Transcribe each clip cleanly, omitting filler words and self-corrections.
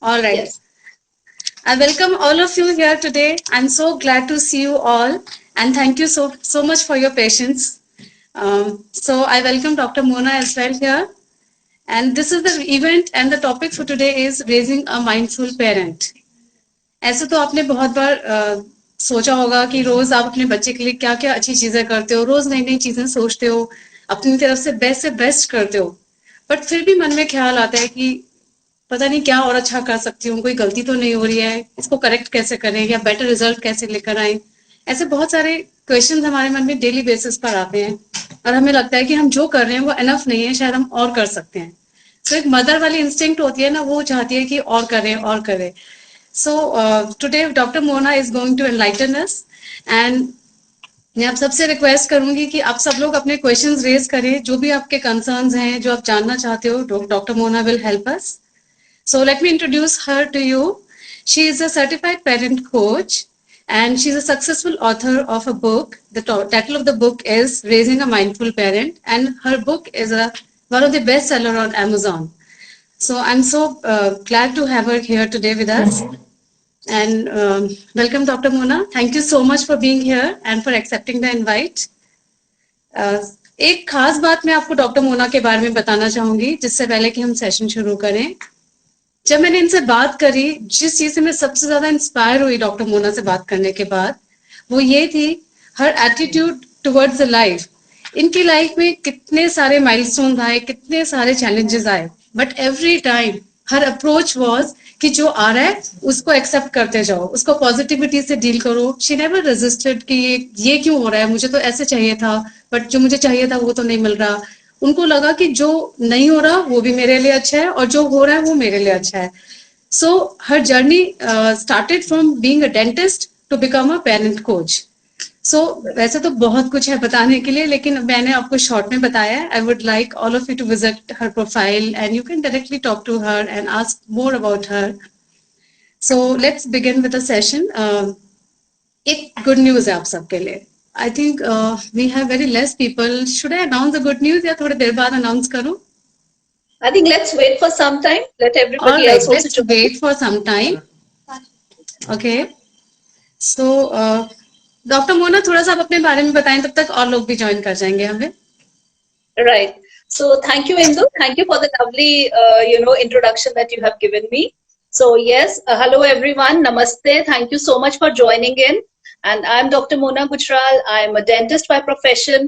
All right. Yes. I welcome all of you here today. I'm so glad to see you all, and thank you so much for your patience. So I welcome Dr. Mona as well here, and this is the event, and the topic for today is raising a mindful parent. ऐसे तो आपने बहुत बार सोचा होगा कि रोज आप अपने बच्चे के लिए क्या क्या अच्छी चीजें करते हो, रोज नई नई चीजें सोचते हो, अपनी तरफ से बेस्ट करते हो, बट फिर भी मन में ख्याल आता है कि पता नहीं क्या और अच्छा कर सकती हूँ, कोई गलती तो नहीं हो रही है, इसको करेक्ट कैसे करें या बेटर रिजल्ट कैसे लेकर आए। ऐसे बहुत सारे क्वेश्चन हमारे मन में डेली बेसिस पर आते हैं और हमें लगता है कि हम जो कर रहे हैं वो एनफ नहीं है, शायद हम और कर सकते हैं। तो एक मदर वाली इंस्टिंक्ट होती है ना, वो चाहती है कि और करें और करें। So today doctor Mona is going to enlighten us, and मैं आप सबसे रिक्वेस्ट करूंगी कि आप सब लोग अपने क्वेश्चंस रेज करें, जो भी आपके कंसर्न्स हैं, जो आप जानना चाहते हो, doctor Mona will help us. So let me introduce her to you. She is a certified parent coach and she's a successful author of a book. The title of the book is Raising a Mindful Parent, and her book is one of the bestseller on Amazon. So I'm so glad to have her here today with us. And welcome, Dr. Mona. Thank you so much for being here and for accepting the invite. एक खास बात मैं आपको doctor Mona के बारे में बताना चाहूंगी जिससे पहले कि हम सेशन शुरू करें। जब मैंने इनसे बात करी, जिस चीज से मैं सबसे ज्यादा इंस्पायर हुई डॉक्टर मोना से बात करने के बाद, वो ये थी हर एटीट्यूड टुवर्ड्स द लाइफ। इनकी लाइफ में कितने सारे माइलस्टोन आए, कितने सारे चैलेंजेस आए, but every time her approach was कि जो आ रहा है उसको एक्सेप्ट करते जाओ, उसको पॉजिटिविटी से डील करो। शी नेवर रेजिस्टेड कि ये क्यों हो रहा है, मुझे तो ऐसे चाहिए था, बट जो मुझे चाहिए था वो तो नहीं मिल रहा। उनको लगा कि जो नहीं हो रहा वो भी मेरे लिए अच्छा है और जो हो रहा है वो मेरे लिए अच्छा है। So her journey started from being a dentist to become a parent coach. So वैसे तो बहुत कुछ है बताने के लिए, लेकिन मैंने आपको शॉर्ट में बताया है। I would like all of you to visit her profile and you can directly talk to her and ask more about her. So let's begin with the session. एक गुड न्यूज है आप सबके लिए। I think we have very less people. Should I announce the good news या थोड़ी देर बाद announce करूं? I think let's wait for some time. Let All everybody right, else also let's join. wait for some time. Okay. So, doctor Mona थोड़ा सा आप अपने बारे में बताएं, तब तक और लोग भी ज्वाइन कर जाएंगे हमें। Right. So thank you, Indu. Thank you for the lovely, introduction that you have given me. So yes, hello everyone. Namaste. Thank you so much for joining in. And I'm Dr. Mona Gujral. I'm a dentist by profession,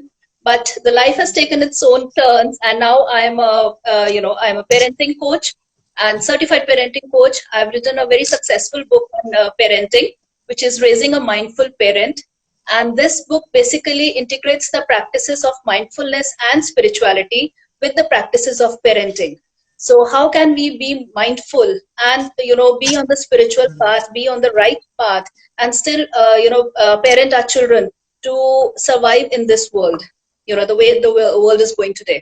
but the life has taken its own turns, and now I'm I'm a parenting coach and certified parenting coach. I've written a very successful book on parenting, which is Raising a Mindful Parent. And this book basically integrates the practices of mindfulness and spirituality with the practices of parenting. So how can we be mindful and be on the spiritual path, be on the right path, and still parent our children to survive in this world, the way the world is going today.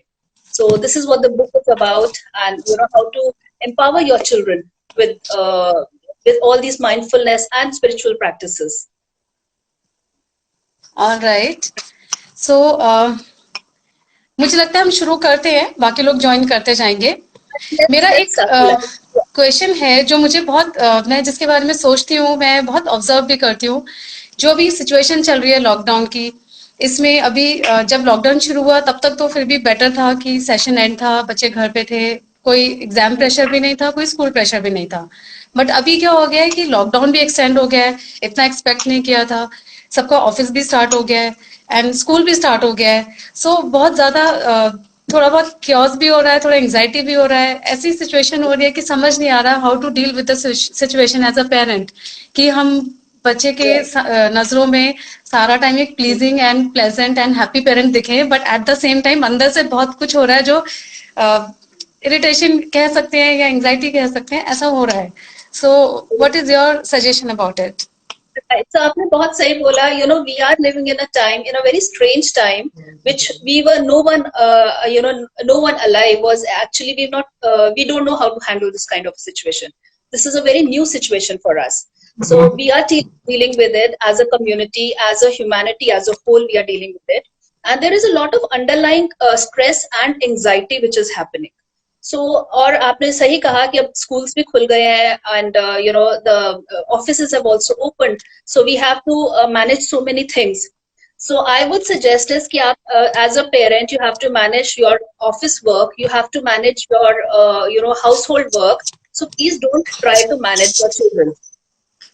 So this is what the book is about, and how to empower your children with all these mindfulness and spiritual practices. All right. So, मुझे लगता है हम शुरू करते हैं, बाकी लोग join करते जाएंगे। मेरा एक क्वेश्चन है जो मुझे बहुत मैं जिसके बारे में सोचती हूँ, मैं बहुत ऑब्जर्व भी करती हूँ। जो भी सिचुएशन चल रही है लॉकडाउन की, इसमें अभी जब लॉकडाउन शुरू हुआ तब तक तो फिर भी बेटर था कि सेशन एंड था, बच्चे घर पे थे, कोई एग्जाम प्रेशर भी नहीं था, कोई स्कूल प्रेशर भी नहीं था। बट अभी क्या हो गया है कि लॉकडाउन भी एक्सटेंड हो गया है, इतना एक्सपेक्ट नहीं किया था। सबका ऑफिस भी स्टार्ट हो गया है एंड स्कूल भी स्टार्ट हो गया है। सो बहुत ज्यादा थोड़ा बहुत क्योस भी हो रहा है, थोड़ा एंग्जाइटी भी हो रहा है। ऐसी सिचुएशन हो रही है कि समझ नहीं आ रहा how to deal with the situation as a parent, कि हम बच्चे के नजरों में सारा टाइम एक pleasing and pleasant and happy parent दिखे, but at the same time अंदर से बहुत कुछ हो रहा है जो इरिटेशन कह सकते हैं या एंग्जाइटी कह सकते हैं, ऐसा हो रहा है। So what is your suggestion about it? Right. So आपने बहुत सही बोला. We are living in a time, in a very strange time, which we were no one alive was actually we don't know how to handle this kind of situation. This is a very new situation for us. So we are dealing with it as a community, as a humanity, as a whole. We are dealing with it, and there is a lot of underlying stress and anxiety which is happening. So और आपने सही कहा कि अब schools भी खुल गए हैं and the offices have also opened, so we have to manage so many things. So I would suggest is कि आप as a parent you have to manage your office work, you have to manage your household work. So please don't try to manage your children.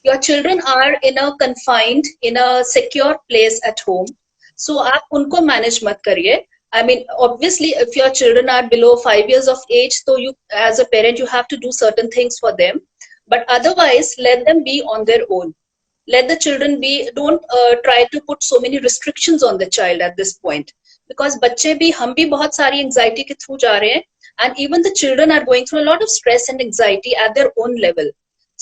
Your children are in a confined, in a secure place at home. So आप उनको manage मत करिए. I mean, obviously, if your children are below 5 years of age, so you, as a parent, you have to do certain things for them. But otherwise, let them be on their own. Let the children be. Don't try to put so many restrictions on the child at this point, because बच्चे भी हम भी बहुत सारी anxiety के through जा रहे हैं, and even the children are going through a lot of stress and anxiety at their own level.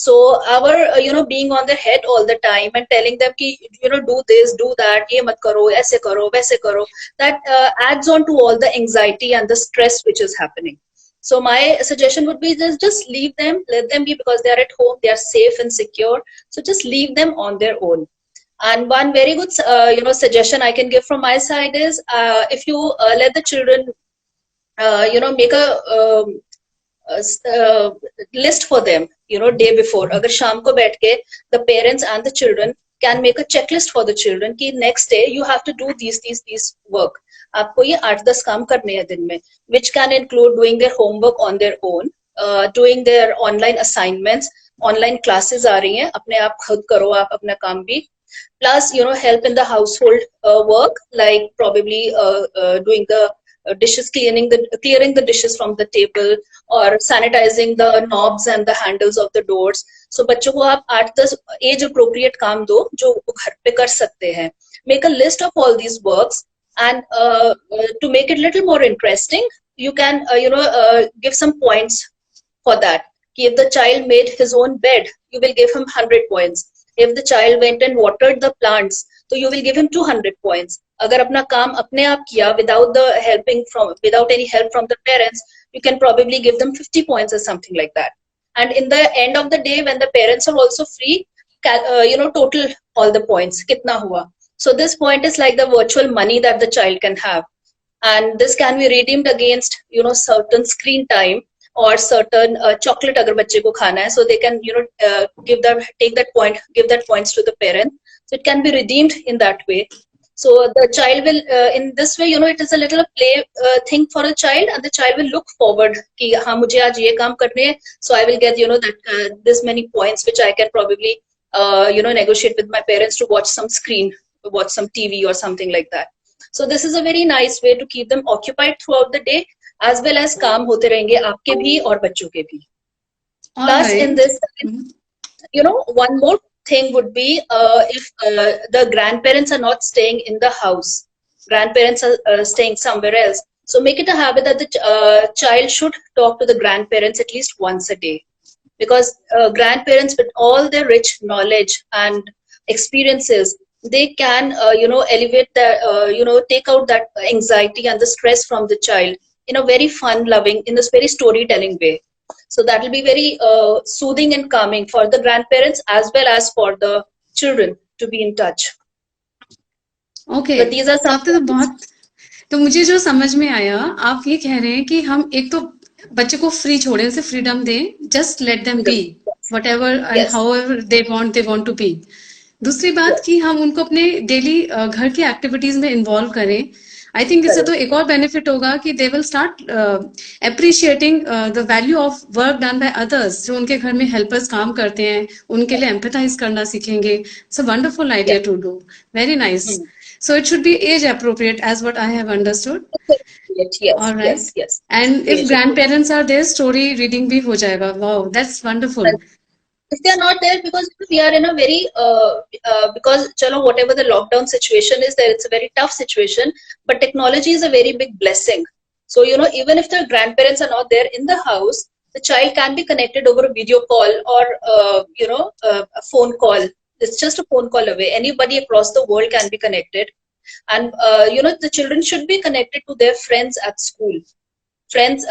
So our being on their head all the time and telling them ki do this, do that, ye mat karo, aise karo, waise karo, that adds on to all the anxiety and the stress which is happening. So my suggestion would be just leave them, let them be, because they are at home, they are safe and secure. So just leave them on their own. And one very good suggestion I can give from my side is if you let the children make a list for them, day before. अगर शाम को बैठ के the parents and the children can make a checklist for the children कि next day you have to do these work. आपको ये 8-10 काम करने हैं दिन में, which can include doing their homework on their own, doing their online assignments, online classes आ रही हैं, अपने आप खुद करो आप अपना काम भी. Plus, help in the household work, like probably doing the dishes, clearing the dishes from the table, or sanitizing the knobs and the handles of the doors. So बच्चों को आप 8-10 age appropriate काम दो जो वो घर पे कर सकते हैं. Make a list of all these works, and to make it little more interesting, you can give some points for that. If the child made his own bed, you will give him 100 points. If the child went and watered the plants, so you will give him 200 points. अगर अपना काम अपने आप किया without any help from the parents, you can probably give them 50 points or something like that. And in the end of the day, when the parents are also free, total all the points कितना हुआ. So this point is like the virtual money that the child can have, and this can be redeemed against certain screen time or certain chocolate अगर बच्चे को खाना है, so they can give that points to the parent, so it can be redeemed in that way. So the child will in this way, it is a little play thing for a child, and the child will look forward कि हाँ मुझे आज ये काम करने हैं, so I will get that this many points which I can probably negotiate with my parents to watch some TV or something like that. So this is a very nice way to keep them occupied throughout the day, as well as काम होते रहेंगे आपके भी और बच्चों के भी. Plus in this, one more thing would be if the grandparents are not staying in the house, grandparents are staying somewhere else. So make it a habit that the child should talk to the grandparents at least once a day, because grandparents with all their rich knowledge and experiences, they can elevate the take out that anxiety and the stress from the child in a very fun loving, in this very storytelling way. So that will be very soothing and calming for the grandparents as well as for the children to be in touch. Okay. But these are some तो बहुत, तो मुझे जो समझ में आया, आप ये कह रहे हैं कि हम एक तो बच्चे को फ्री छोड़ें, उसे फ्रीडम दें, just let them be whatever and however they want to be. दूसरी बात कि हम उनको अपने डेली घर की एक्टिविटीज में इन्वॉल्व करें. आई थिंक इससे तो एक और बेनिफिट होगा कि they will start appreciating the value of work done by others. जो उनके घर में हेल्पर्स काम करते हैं, उनके लिए एम्पैथाइज करना सीखेंगे. It's a wonderful idea to do. Very nice. So it should be age appropriate, as what I have understood. Yes, All right. yes. And if grandparents are there, story reading bhi ho jayega. Wow, that's wonderful. If they are not there, because we are in a very because whatever the lockdown situation is there, it's a very tough situation, but technology is a very big blessing. So even if the grandparents are not there in the house, the child can be connected over a video call or a phone call. It's just a phone call away. Anybody across the world can be connected, and the children should be connected to their friends at school. Friends,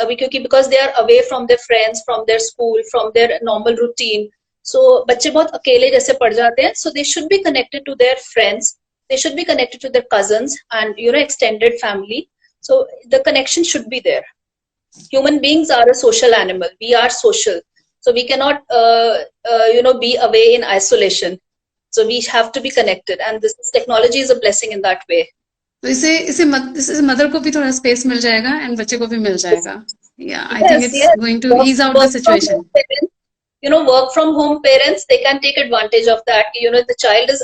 because they are away from their friends, from their school, from their normal routine. So बच्चे बहुत अकेले जैसे पड़ जाते हैं. So they should be connected to their friends. They should be connected to their cousins and extended family. So the connection should be there. Human beings are a social animal. We are social. So we cannot, be away in isolation. So we have to be connected. And this technology is a blessing in that way. तो इससे mother को भी थोड़ा space मिल जाएगा and बच्चे को भी मिल जाएगा. Yeah, I think Yes, it's yes. going to ease out the situation. Work from home parents, they can take advantage of that. The child is,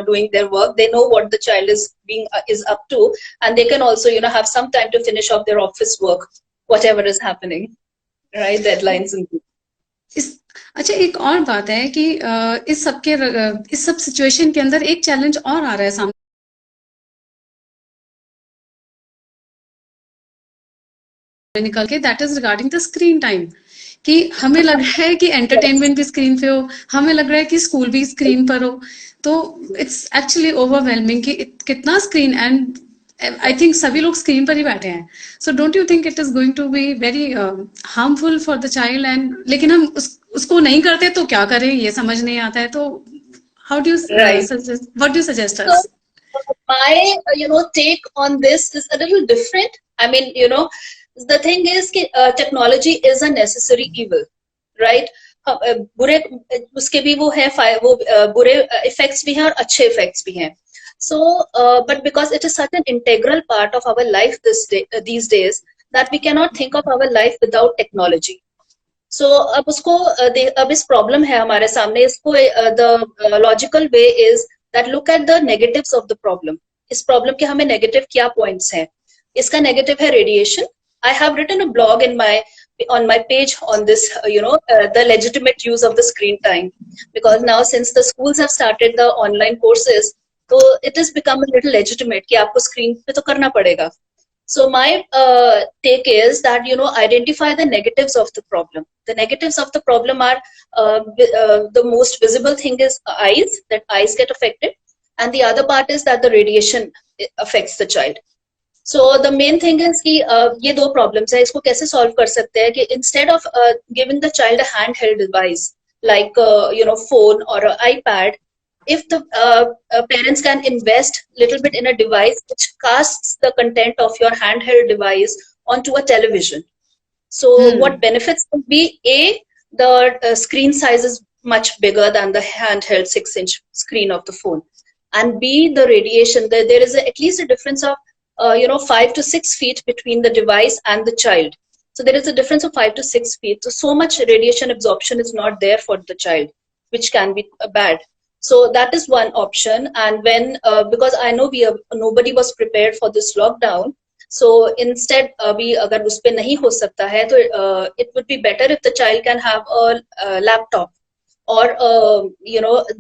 doing their work. They know what the child is up to, and they can also, have some time to finish off their office work, whatever is happening, right? Deadlines and अच्छा, एक और बात है कि इस सब situation के अंदर एक चैलेंज और आ रहा है सामने निकल के, that is regarding the screen time. कि हमें लग रहा है कि एंटरटेनमेंट भी स्क्रीन पे हो, हमें लग रहा है कि स्कूल भी स्क्रीन पर हो, तो इट्स एक्चुअली ओवरवेलमिंग कि कितना स्क्रीन. एंड आई थिंक सभी लोग स्क्रीन पर ही बैठे हैं. So don't you think it is going to be very harmful for the child? And लेकिन हम उसको नहीं करते तो क्या करें, ये समझ नहीं आता है. तो how do you suggest, what do you suggest us? My take on this is a little different. I mean, the thing is technology is a necessary evil, right? बुरे उसके भी वो है, वो बुरे इफेक्ट्स भी हैं और अच्छे इफेक्ट्स भी हैं. So, but because it is such an integral part of our life these days, that we cannot think of our life without technology. So, अब इस प्रॉब्लम है हमारे सामने. इसको the logical way is that look at the negatives of the problem. इस problem के हमें negative क्या पॉइंट्स हैं? इसका नेगेटिव है radiation. I have written a blog on my page on this, the legitimate use of the screen time, because now since the schools have started the online courses, so it has become a little legitimate कि आपको screen पे तो करना पड़ेगा. So my take is that identify the negatives of the problem. The negatives of the problem are the most visible thing is eyes, that eyes get affected, and the other part is that the radiation affects the child. So the main thing is कि ये दो problems है, इसको कैसे solve कर सकते हैं कि instead of giving the child a handheld device like phone or an iPad, if the parents can invest little bit in a device which casts the content of your handheld device onto a television. So what benefits would be, the screen size is much bigger than the handheld 6-inch screen of the phone, and B, the radiation, there is at least a difference of 5 to 6 feet between the device and the child. So there is a difference of 5 to 6 feet. So much radiation absorption is not there for the child, which can be bad. So that is one option. And when, because I know nobody was prepared for this lockdown. So instead, अगर उस पे नहीं हो सकता है, तो it would be better if the child can have a laptop or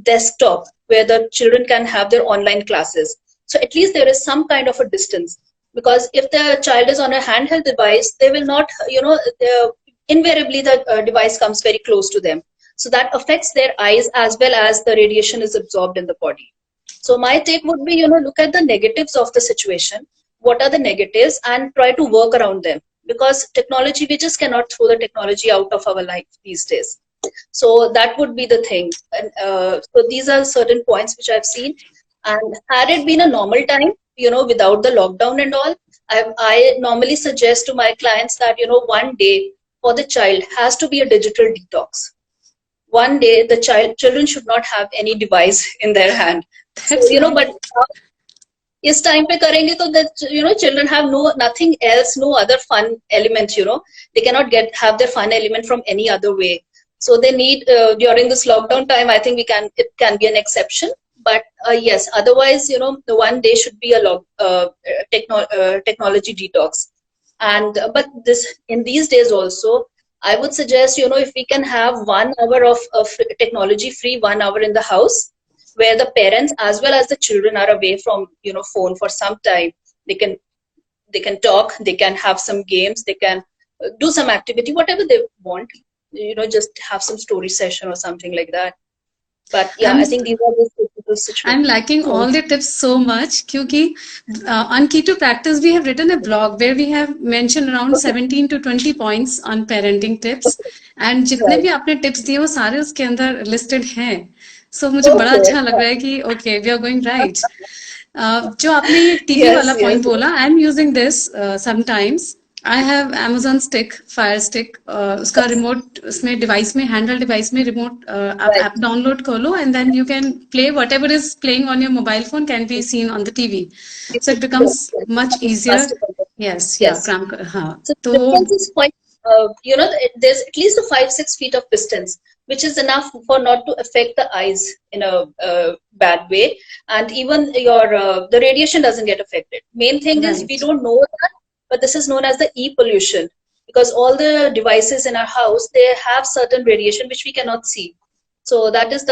desktop where the children can have their online classes. So at least there is some kind of a distance, because if the child is on a handheld device, they will not, invariably the device comes very close to them. So that affects their eyes as well as the radiation is absorbed in the body. So my take would be, look at the negatives of the situation. What are the negatives, and try to work around them, because technology, we just cannot throw the technology out of our life these days. So that would be the thing. And so these are certain points which I've seen. And had it been a normal time, without the lockdown and all, I normally suggest to my clients that, one day for the child has to be a digital detox. One day the children should not have any device in their hand. So, but इस time पे करेंगे तो that, children have nothing else, no other fun element, they cannot have their fun element from any other way. So they need, during this lockdown time, I think it can be an exception. But yes, otherwise, the one day should be a technology detox. And but in these days also, I would suggest, if we can have 1 hour of technology free, 1 hour in the house, where the parents as well as the children are away from phone for some time. They can talk, they can have some games, they can do some activity, whatever they want. Just have some story session or something like that. But yeah, I think these are the situations. I'm liking all the tips so much, क्योंकि on Key to Practice we have written a blog where we have mentioned around 17 to 20 points on parenting tips, and जितने भी आपने tips दिए वो सारे उसके अंदर listed हैं. So मुझे बड़ा अच्छा लग रहा है कि okay, we are going right. जो आपने ये TV वाला point बोला, I'm using this sometimes. I have Amazon Stick, Fire Stick. उसका remote उसमें device में handheld device में remote आप Right. app download कर लो and then you can play whatever is playing on your mobile phone can be seen on the TV. So it becomes much easier. Faster content. Yes, yeah, Yes. हाँ. So तो the difference is quite, there's at least a 5-6 feet of distance, which is enough for not to affect the eyes in a bad way, and even the radiation doesn't get affected. Main thing is we Right. don't know that, but this is known as the e-pollution, because all the devices in our house, they have certain radiation which we cannot see. So that is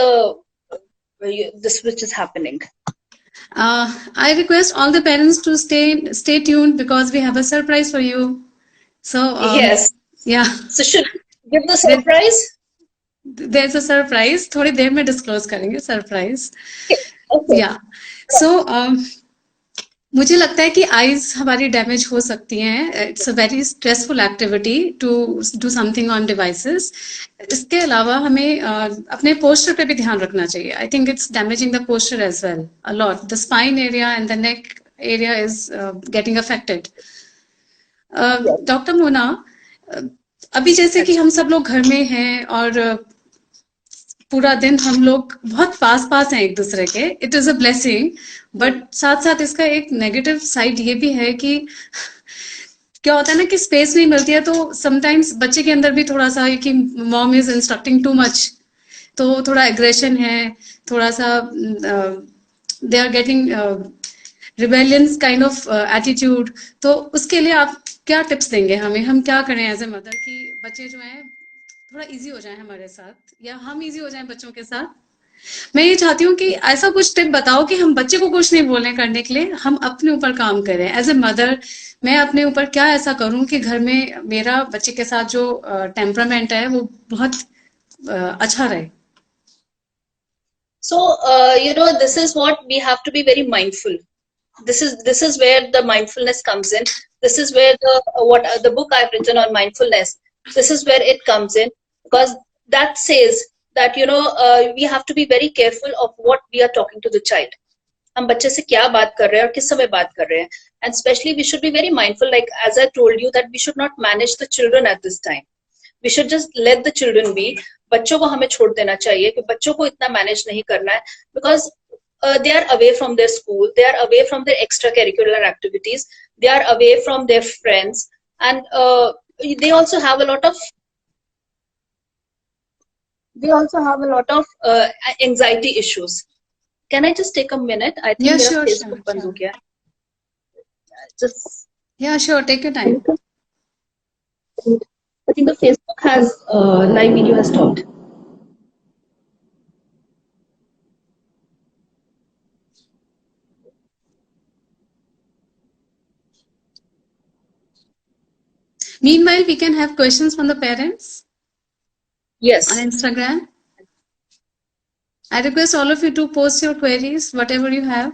this which is happening. I request all the parents to stay tuned because we have a surprise for you. So Yes. yeah, So should we give the surprise? there's a surprise. थोड़ी देर में disclose करेंगे surprise. Okay. Yeah. So मुझे लगता है कि eyes हमारी damage हो सकती हैं. It's a very stressful activity to do something on devices. इसके अलावा हमें अपने पोस्चर पे भी ध्यान रखना चाहिए. I think it's damaging the posture as well a lot. The spine area and the neck area is getting affected. Doctor Mona, अभी जैसे कि हम सब लोग घर में हैं और पूरा दिन हम लोग बहुत पास हैं एक दूसरे के. It is a blessing, but साथ साथ इसका एक नेगेटिव साइड ये भी है कि क्या होता है ना कि स्पेस नहीं मिलती है, तो समटाइम्स बच्चे के अंदर भी थोड़ा सा कि mom is instructing too much, तो थोड़ा एग्रेशन है, थोड़ा सा they are getting rebellions kind of attitude. तो उसके लिए आप क्या टिप्स देंगे हमें? हम क्या करें एज ए मदर कि बच्चे जो हैं थोड़ा इजी हो जाए हमारे साथ, या हम इजी हो जाएं बच्चों के साथ? मैं ये चाहती हूँ कि ऐसा कुछ टिप बताओ कि हम बच्चे को कुछ नहीं बोले करने के लिए, हम अपने ऊपर काम करें. एज ए मदर मैं अपने ऊपर क्या ऐसा करूं कि घर में मेरा बच्चे के साथ जो टेम्परामेंट है वो बहुत अच्छा रहे. So, this is what we have to be very mindful. This is where the mindfulness comes in. This is where the book I've written on mindfulness. This is where it comes in, because that says that we have to be very careful of what we are talking to the child. हम बच्चे से क्या बात कर रहे हैं और किस समय बात कर रहे हैं. And especially we should be very mindful, like as I told you, that we should not manage the children at this time. We should just let the children be. बच्चों को हमें छोड़ देना चाहिए कि बच्चों को इतना मैनेज नहीं करना है, because they are away from their school, they are away from their extracurricular activities, they are away from their friends, and they also have a lot of anxiety issues. Can I just take a minute? I think Yeah, मेरा sure, Facebook बंद हो गया. Just Yeah, sure, take your time. I think the Facebook has live video has stopped. Meanwhile, we can have questions from the parents Yes. on Instagram. I request all of you to post your queries, whatever you have.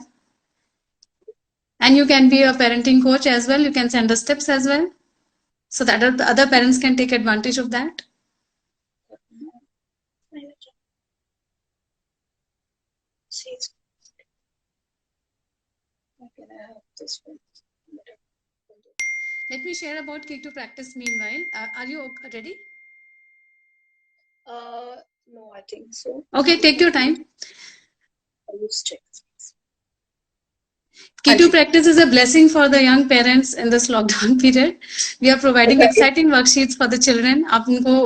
And you can be a parenting coach as well. You can send us tips as well, so that the other parents can take advantage of that. Let me share about Click to Practice meanwhile. Are you ready? No, I think so. Okay, take your time. I'll just check. Key to Practice is a blessing for the young parents in this lockdown period. We are providing exciting worksheets for the children. आप उनको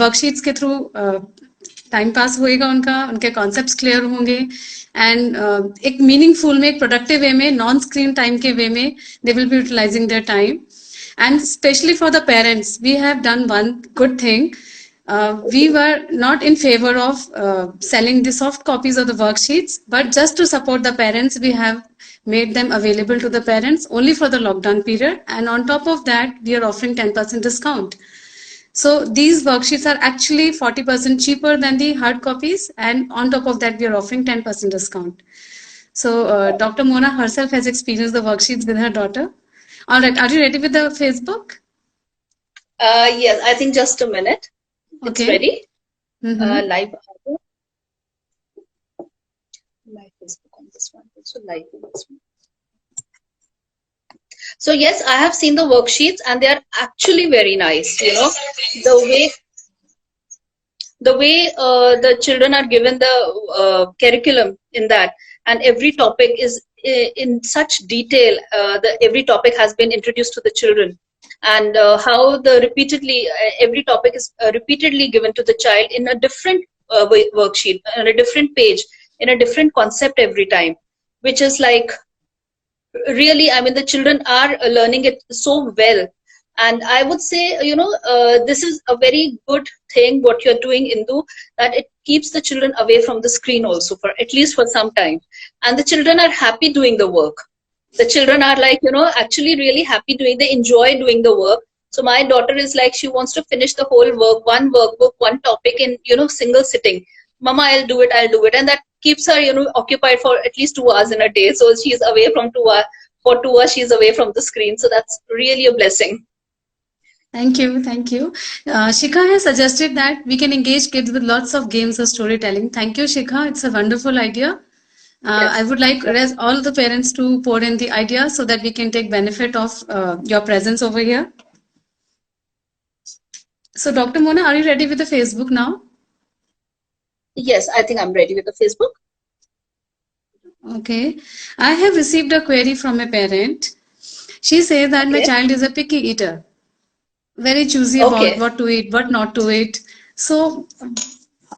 worksheets के through time pass होएगा, उनके concepts clear होंगे, and एक meaningful में, एक productive way में, नॉन स्क्रीन टाइम के वे में they will be utilising their time. And specially for the parents we have done one good thing. We were not in favor of selling the soft copies of the worksheets, but just to support the parents, we have made them available to the parents only for the lockdown period. And on top of that, we are offering 10% discount. So these worksheets are actually 40% cheaper than the hard copies, and on top of that, we are offering 10% discount. So Dr. Mona herself has experienced the worksheets with her daughter. All right, are you ready with the Facebook? Yes, I think just a minute. It's Okay. ready. Mm-hmm. Live. My Facebook on this one. Also live on this one. So yes, I have seen the worksheets and they are actually very nice. You know, the way the children are given the curriculum in that, and every topic is in such detail. The every topic has been introduced to the children, and how the repeatedly every topic is repeatedly given to the child in a different worksheet, on a different page, in a different concept every time, which is like really, I mean, the children are learning it so well. And I would say, you know, this is a very good thing what you're doing, Indu, that it keeps the children away from the screen also, for at least for some time, and the children are happy doing the work. The children are like, you know, actually really happy doing, they enjoy doing the work. So my daughter is like, she wants to finish the whole work, one workbook, one topic in, you know, single sitting. Mama, I'll do it. And that keeps her, you know, occupied for at least 2 hours in a day. So she's away from 2 hours, for 2 hours she's away from the screen. So that's really a blessing. Thank you, thank you. Shikha has suggested that we can engage kids with lots of games or storytelling. Thank you, Shikha. It's a wonderful idea. Yes. I would like all the parents to pour in the idea so that we can take benefit of your presence over here. So, Dr. Mona, are you ready with the Facebook now? Yes, I think I'm ready with the Facebook. Okay. I have received a query from a parent. She says that my child is a picky eater, very choosy about what to eat, what not to eat. So,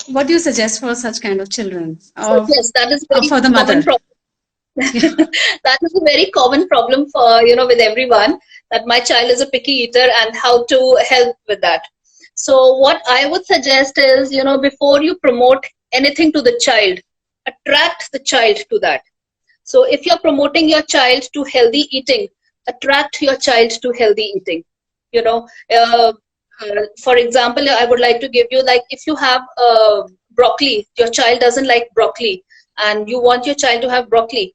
what do you suggest for such kind of children? So, yes, that is very for the mother. That is a very common problem for, you know, with everyone, that my child is a picky eater and how to help with that. So what I would suggest is, you know, before you promote anything to the child, attract the child to that. So if you're promoting your child to healthy eating, attract your child to healthy eating. You know, for example, I would like to give you, like, if you have broccoli, your child doesn't like broccoli, and you want your child to have broccoli,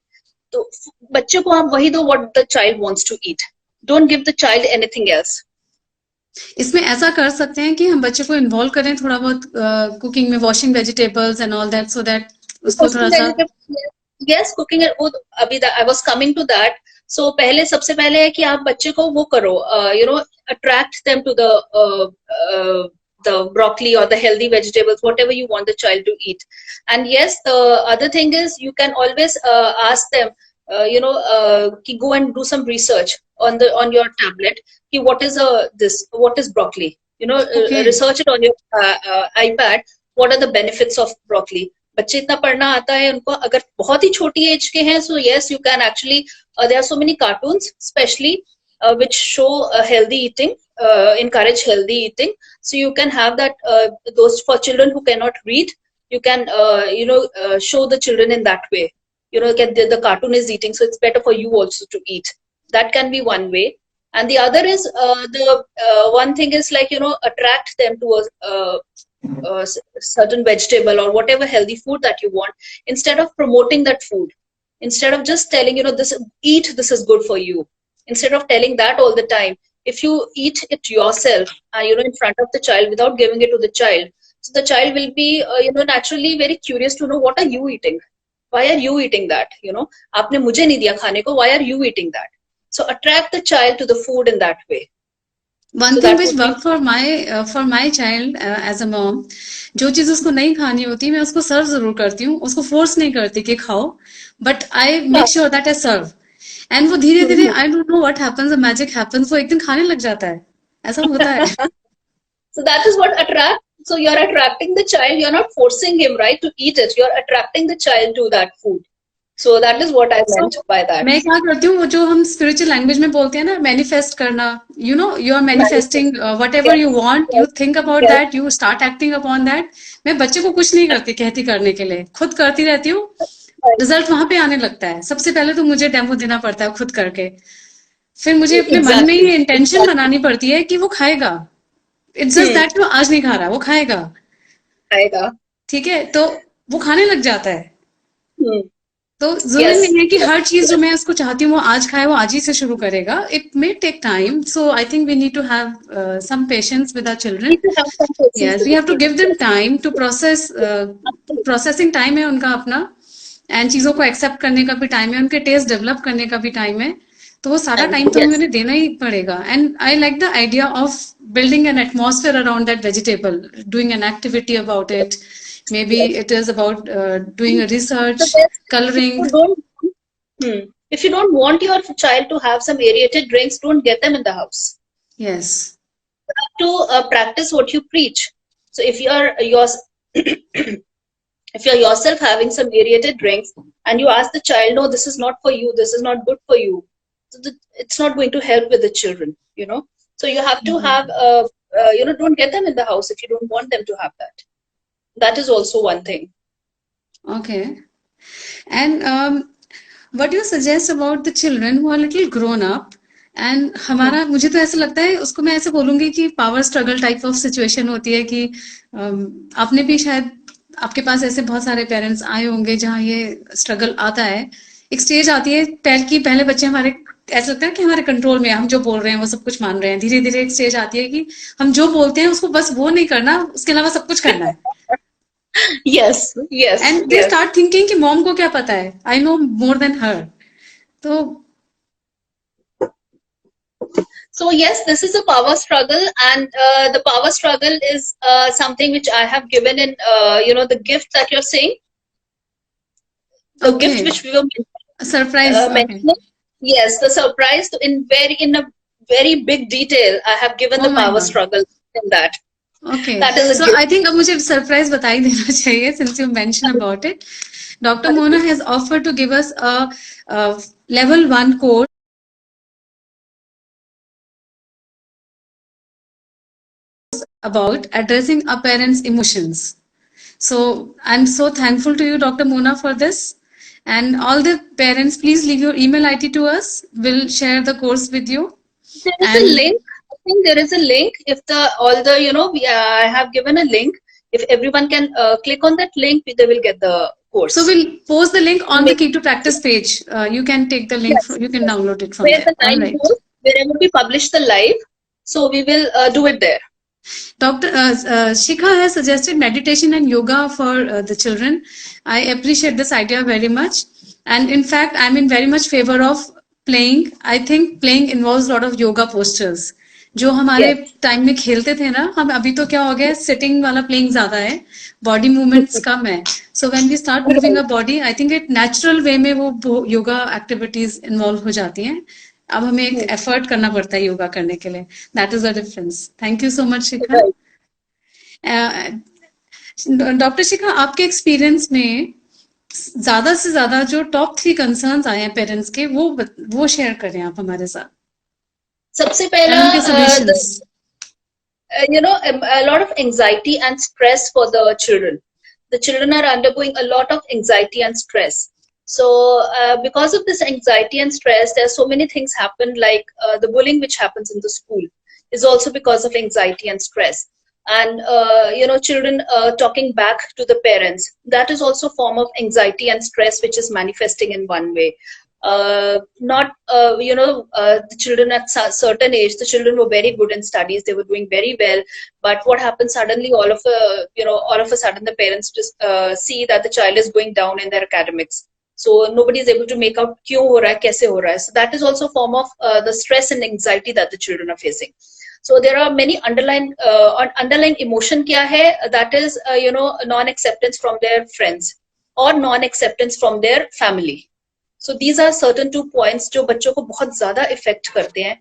तो बच्चे को आप वही दो what the child wants to eat. Don't give the child anything else. इसमें ऐसा कर सकते हैं कि हम बच्चे को इन्वॉल्व करें थोड़ा बहुत कुकिंग में, washing vegetables and all that, so that उसको थोड़ा सा यस कुकिंग वो अभी I was coming to that. So पहले सबसे पहले है कि आप बच्चे को वो करो, you know, attract them to the broccoli or the healthy vegetables, whatever you want the child to eat. And yes, the other thing is you can always ask them, you know, go and do some research on your tablet. What is what is broccoli? You know, research it on your iPad. What are the benefits of broccoli? बच्चे इतना पढ़ना आता है उनको, अगर बहुत ही छोटी as के हैं, so yes, you can actually, there are so many cartoons, especially which show healthy eating, encourage healthy eating. So you can have that, those for children who cannot read, you can, you know, show the children in that way. You know, the cartoon is eating, so it's better for you also to eat. That can be one way. And the other is, one thing is like, you know, attract them to a certain vegetable or whatever healthy food that you want, instead of promoting that food, instead of just telling, you know, this is good for you. Instead of telling that all the time, if you eat it yourself, you know, in front of the child without giving it to the child, so the child will be, you know, naturally very curious to know, what are you eating? Why are you eating that? You know, आपने मुझे नहीं दिया खाने को, why are you eating that? So attract the child to the food in that way. One thing which worked for my child as a mom, जो चीज उसको नहीं खानी होती मैं उसको सर्व जरूर करती हूँ, उसको फोर्स नहीं करती कि खाओ, but I make sure that I serve. And वो धीरे धीरे, I don't know what happens, the magic happens, वो एक दिन खाने लग जाता है, ऐसा होता है. So that is what attract. So you're attracting the child, you're not forcing him, right, to eat it. You're attracting the child to that food. So that is what I meant by that. मैं क्या करती हूँ, वो जो हम spiritual language में बोलते हैं ना, manifest करना, you know, you are manifesting whatever you want, you think about that, you start acting upon that. मैं बच्चे को कुछ नहीं करती कहती करने के लिए, खुद करती रहती हूँ, रिजल्ट वहां पे आने लगता है. सबसे पहले तो मुझे डेमो देना पड़ता है खुद करके, फिर मुझे अपने मन में ये इंटेंशन बनानी पड़ती है कि वो खाएगा. इट्स जस्ट दैट वो आज नहीं खा रहा, वो खाएगा, ठीक है, तो वो खाने लग जाता है. तो जरूरी नहीं है कि हर चीज जो मैं उसको चाहती हूँ वो आज खाए, वो आज ही से शुरू करेगा. It may take time, so I think we need to have some patience with our children. Yes, we have to give them time to process, processing time है उनका अपना, एंड चीजों को एक्सेप्ट करने का भी टाइम है, उनके टेस्ट डेवलप करने का भी टाइम है. तो वो सारा टाइम तो Yes. हमें देना ही पड़ेगा. And I like the idea of building an atmosphere around that vegetable, doing an activity about it. Maybe Yes. it is about doing a research, The best is coloring. if you don't want your child to have some aerated drinks, don't get them in the house. Yes. You have to practice what you preach. So if if you're yourself having some aerated drinks and you ask the child, no, this is not for you, this is not good for you, so it's not going to help with the children, you know. So you have to have, don't get them in the house if you don't want them to have that. That is also one thing. Okay. And what do you suggest about the children who are little grown up? And हमारा मुझे तो ऐसा लगता है उसको मैं ऐसे बोलूंगी कि power struggle type of situation होती है कि आपने भी शायद आपके पास ऐसे बहुत सारे पेरेंट्स आए होंगे जहाँ ये स्ट्रगल आता है. एक स्टेज आती है पहले बच्चे हमारे ऐसा लगता है कि हमारे कंट्रोल में, हम जो बोल रहे हैं वो सब कुछ मान रहे हैं. धीरे धीरे एक स्टेज आती है कि हम जो बोलते हैं उसको बस वो नहीं करना, उसके अलावा सब कुछ करना है. Yes. And they start thinking कि मॉम को क्या पता है, आई नो मोर देन हर. तो So yes, this is a power struggle, and the power struggle is something which I have given in the gift that you're saying, the gift which we were surprise mentioning. Yes, the surprise in a very big detail. I have given the power struggle in that. Okay, that is so I think अब मुझे surprise बता ही देना चाहिए since you mentioned about it. Dr. Mona has offered to give us a level 1 course about addressing a parent's emotions. So I'm so thankful to you, Dr. Mona, for this. And all the parents, please leave your email ID to us. We'll share the course with you. There is a link. I think there is a link. If I have given a link. If everyone can click on that link, they will get the course. So we'll post the link on the Key to Practice page. You can take the link. Yes. You can download it from there. Wherever we publish the live, so we will do it there. Dr. Shikha has suggested meditation and yoga for the children. I appreciate this idea very much. And in fact, I'm in very much favor of playing. I think playing involves a lot of yoga postures. जो हमारे time में खेलते थे ना, हम अभी तो क्या हो गया, सिटिंग वाला प्लेइंग ज्यादा है, बॉडी मूवमेंट्स कम है. So when we start moving a body, I think it natural way में वो योगा एक्टिविटीज इन्वॉल्व हो जाती हैं. अब हमें एक एफर्ट करना पड़ता है योगा करने के लिए. That is the difference. Thank you so much Shikha. Doctor Shikha, आपके एक्सपीरियंस में ज्यादा से ज्यादा जो टॉप 3 कंसर्न्स आए हैं पेरेंट्स के, वो शेयर करें आप हमारे साथ. सबसे पहला, a lot of anxiety and stress for the children. The children are undergoing a lot of anxiety and stress. So because of this anxiety and stress, there are so many things happen, like the bullying which happens in the school is also because of anxiety and stress. And children talking back to the parents, that is also a form of anxiety and stress which is manifesting in one way. The children at a certain age, the children were very good in studies, they were doing very well, but what happens suddenly, all of a sudden the parents just see that the child is going down in their academics. So nobody is able to make out kyun ho raha hai, kaise ho raha hai. So that is also a form of the stress and anxiety that the children are facing. So there are many underlying emotion kya hai, that is non-acceptance from their friends or non-acceptance from their family. So these are certain 2 points जो बच्चों को बहुत ज्यादा effect करते हैं.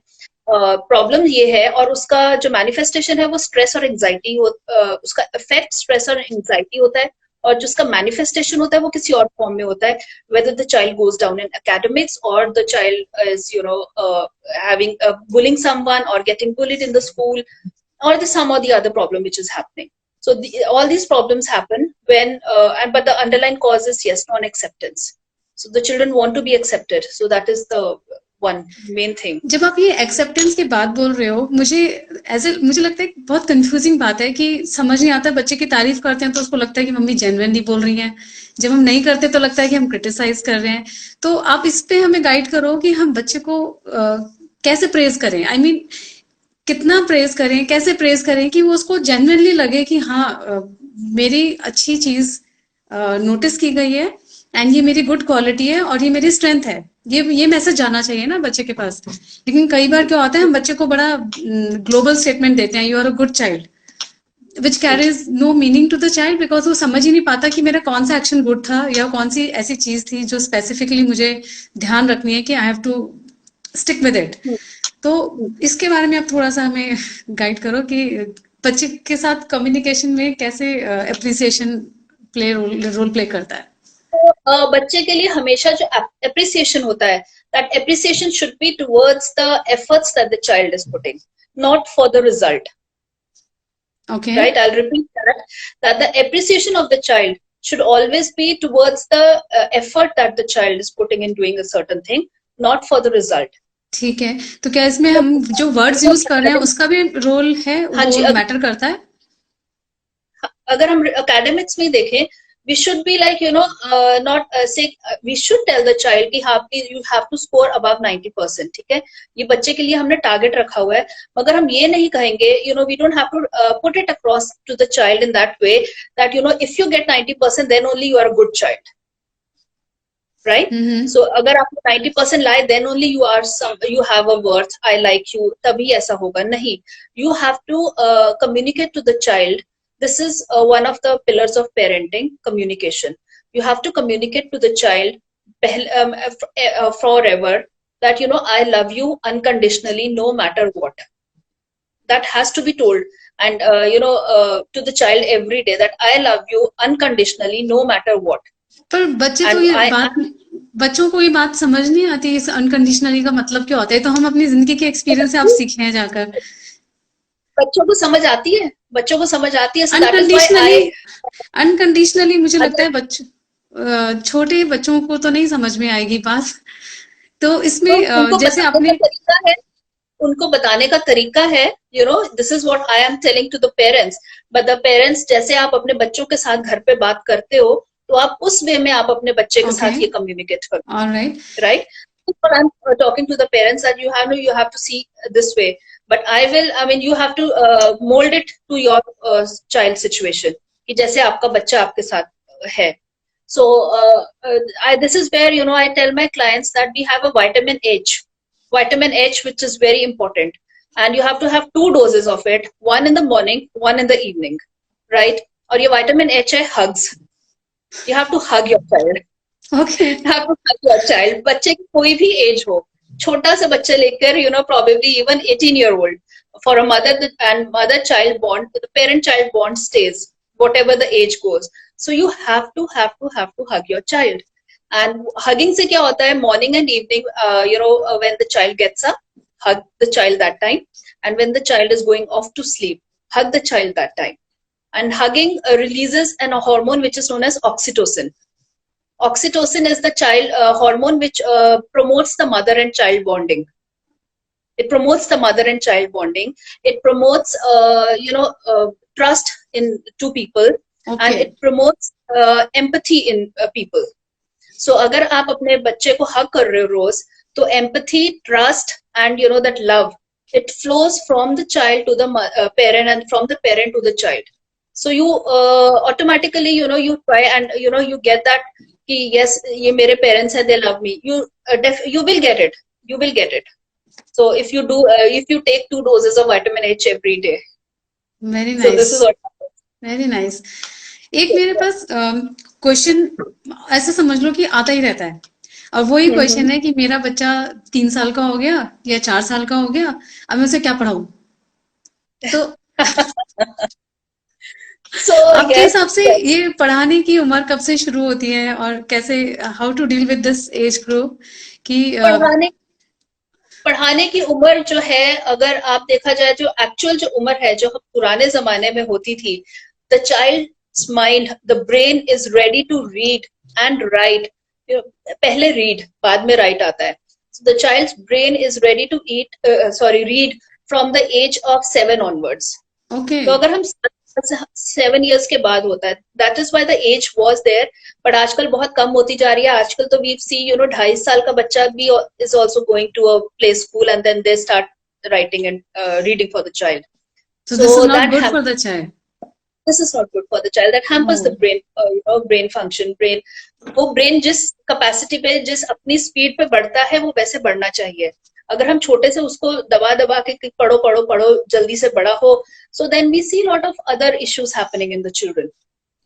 Problem ये है, और उसका जो मैनिफेस्टेशन है वो स्ट्रेस और एंजाइटी, उसका इफेक्ट स्ट्रेस और एंजाइटी होता है, और जिसका मैनिफेस्टेशन होता है वो किसी और फॉर्म में होता है, whether the child goes down in academics or the child is having bullying someone or getting bullied in the school, or the some or the other problem which is happening. So all these problems happen when but the underlying cause is non-acceptance. So the children want to be accepted. So that is the one main thing. जब आप ये acceptance की बात बोल रहे हो, मुझे लगता है बहुत कंफ्यूजिंग बात है कि समझ नहीं आता. बच्चे की तारीफ करते हैं तो उसको लगता है कि मम्मी जेन्युइनली बोल रही हैं, जब हम नहीं करते तो लगता है कि हम क्रिटिसाइज कर रहे हैं. तो आप इस पे हमें गाइड करो कि हम बच्चे को कैसे प्रेज करें. I mean, कितना प्रेज करें, कैसे प्रेज करें कि वो उसको जेन्युइनली लगे कि हाँ मेरी अच्छी चीज नोटिस की गई है, एंड ये मेरी गुड क्वालिटी है और ये मेरी स्ट्रेंथ है. ये मैसेज जाना चाहिए ना बच्चे के पास। लेकिन कई बार क्या होता है, हम बच्चे को बड़ा ग्लोबल स्टेटमेंट देते हैं, you are a good child, which carries no meaning to the child, because वो समझ ही नहीं पाता कि मेरा कौन सा एक्शन गुड था या कौन सी ऐसी चीज थी जो स्पेसिफिकली मुझे ध्यान रखनी है कि I have to stick with it. तो इसके बारे में आप थोड़ा सा हमें गाइड करो कि बच्चे के साथ कम्युनिकेशन में कैसे अप्रिसिएशन रोल प्ले करता है। तो बच्चे के लिए हमेशा जो एप्रिसिएशन होता है, that appreciation should be towards the efforts that the child is putting, not for the result. Okay. Right, I'll repeat that the appreciation of the child should always be towards the effort that the child is putting in doing a certain thing, not for the result. ठीक है, तो क्या इसमें हम जो words use कर रहे हैं उसका भी रोल है, वो मैटर करता है? अगर हम एकेडमिक्स में देखें, we should be like, you know, not say, we should tell the child कि हाँ you have to score above 90%. ठीक है, ये बच्चे के लिए हमने टारगेट रखा हुआ है, मगर हम ये नहीं कहेंगे, you know, we don't have to put it across to the child in that way that, you know, if you get 90% then only you are a good child, right? So अगर आप 90% लाए then only you have a worth, I like you, तभी ऐसा होगा नहीं. You have to communicate to the child. This is one of the pillars of parenting, communication. You have to communicate to the child forever that, you know, I love you unconditionally, no matter what. That has to be told, and you know, to the child every day that I love you unconditionally, no matter what. पर बच्चे तो ये बात, बच्चों को ये बात समझ नहीं आती, इस अनकंडीशनली का मतलब क्या होता है। तो हम अपनी जिंदगी के एक्सपीरियंस से आप सीखे हैं जाकर। बच्चों को समझ आती है, बच्चों को समझ आती है। अनकंडीशनली मुझे लगता है बच्चों, छोटे बच्चों को तो नहीं समझ में आएगी बात। तो इसमें तो जैसे आपने उनको बताने का तरीका है, you know, this is what I am telling to the parents, but the parents, जैसे आप अपने बच्चों के साथ घर पे बात करते हो, तो आप उस वे में आप अपने बच्चे के साथ ये कम्युनिकेट करो। Alright. Right? But I'm talking to the parents that you have to see this way. But I mean, you have to mold it to your child situation. कि जैसे आपका बच्चा आपके साथ है. So this is where, you know, I tell my clients that we have a vitamin H, which is very important, and you have to have 2 doses of it, one in the morning, one in the evening, right? और ये vitamin H है hugs. You have to hug your child. Okay. You have to hug your child. बच्चे की कोई भी as हो, छोटा सा बच्चा लेकर, you know, probably even 18-year-old, for a mother-child bond, the parent-child bond stays, whatever the age goes. So you have to hug your child. And hugging से क्या होता है, morning and evening, you know, when the child gets up, hug the child that time. And when the child is going off to sleep, hug the child that time. And hugging releases a hormone which is known as oxytocin. Oxytocin is the child hormone which promotes the mother and child bonding. It promotes the mother and child bonding. It promotes, you know, trust in two people, and it promotes empathy in people. So, अगर आप अपने बच्चे को hug कर रहे हो रोज, तो empathy, trust, and you know that love, it flows from the child to the parent, and from the parent to the child. So you automatically, you know, you try and you know you get that. Yes, ये मेरे parents हैं, they love me. You will get it. You will get it. So if you do, if you take 2 doses of vitamin H every day. Very nice. So this is what happens. Very nice. एक मेरे पास question ऐसा समझ लो कि आता ही रहता है, और वही क्वेश्चन है कि मेरा बच्चा 3 साल का हो गया या 4 साल का हो गया, अब मैं उसे क्या पढ़ाऊं? तो आपके हिसाब से ये पढ़ाने की उम्र कब से शुरू होती है, और कैसे, how to deal with this age group? कि पढ़ाने की उम्र जो है, अगर आप देखा जाए, जो एक्चुअल जो उम्र है जो पुराने जमाने में होती थी, the child's mind, the brain is ready to read and write. पहले रीड, बाद में राइट आता है. The child's brain is ready to read from the age of 7 onwards. तो अगर हम 7 years के बाद होता है, that is why the age was there. But आजकल बहुत कम होती जा रही है. आजकल तो वी सी, यू नो, 2.5 साल का बच्चा भी is also going to a play school, and then they start writing and reading for the child. So this is not good for the child. This is not good for the child. That hampers the brain, brain function. वो brain जिस capacity पे, जिस अपनी speed पे बढ़ता है, वो वैसे बढ़ना चाहिए. अगर हम छोटे से उसको दबा दबा के पढ़ो पढ़ो पढ़ो जल्दी से बड़ा हो, so then we see a lot of other issues happening in the children.